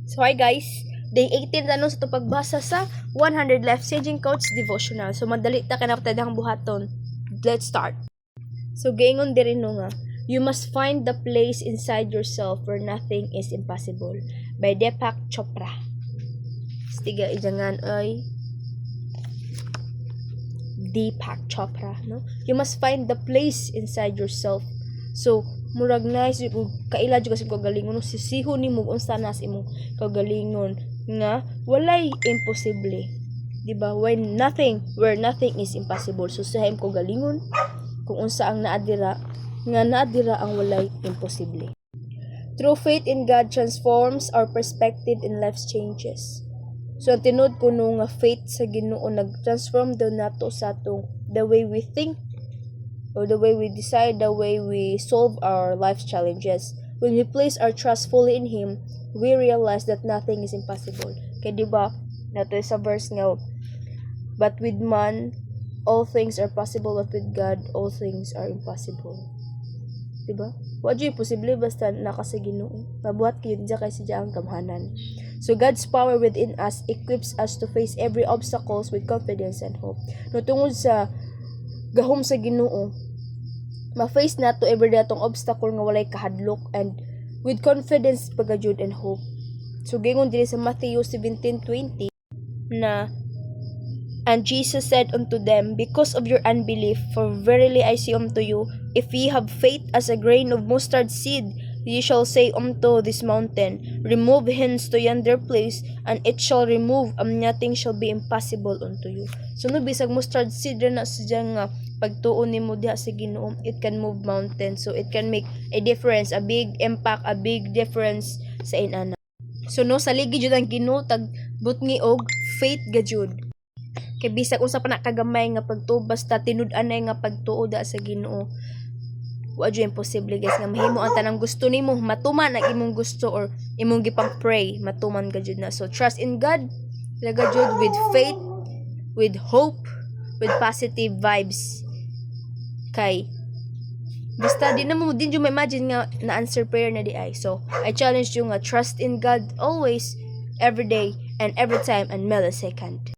So hi guys, day 18 tanong sa pagbasa sa 100 life-changing quotes devotional. So madali ta kanang tadang buhaton. Let's start. So giingon diri no nga, you must find the place inside yourself where nothing is impossible by Deepak Chopra. Stiga ijangan ay Deepak Chopra, no? You must find the place inside yourself. So murag nice kung kaila jud kasi kagalingon no sisiho nimo unsa nas imong kagalingon nga walay imposible, di ba? Where nothing is impossible. So sa ko galingon kung unsa ang naadira ang walay imposible. True faith in God transforms our perspective in life's changes. So ang tinod ko no nga faith sa Ginoo nag-transform daw nato sa atong the way we think, or the way we decide, the way we solve our life's challenges. When we place our trust fully in Him, we realize that nothing is impossible. Kaya diba, nato sa verse nga, but with man, all things are possible, but with God, all things are impossible. Diba? What do you possible basta nakasa Ginoo? Mabuhat kayo dyan kay siya ang kamhanan. So God's power within us equips us to face every obstacles with confidence and hope. No, tungod sa gahom sa Ginoo, ma-face nato every day atong obstacle nga walay kahadlok and with confidence pagajud and hope. So gingon diri sa Matthew 17:20 na, and Jesus said unto them, because of your unbelief, for verily I say unto you, if ye have faith as a grain of mustard seed, ye shall say unto this mountain, remove hence to yonder place, and it shall remove, and nothing shall be impossible unto you. So no bisag mustard seed na siya nga pagtuon nimo diha sa Ginoo, it can move mountains. So it can make a difference, a big impact, a big difference sa inana. So no saligi jud ang Ginoo tag butngi og faith gajud. Kay bisag unsa pa na kagamay nga pagtuo basta tinud-an nga pagtuo da sa Ginoo, wa jud imposible guys nga mahimo ang tanang gusto nimo, matuman ang imong gusto or imong gipang pray, matuman gajud na. So trust in God gajud with faith, with hope, with positive vibes. Kay basta di na mo din yung imagine nga na answer prayer na di ay. So I challenge you nga trust in God always, every day and every time and millisecond.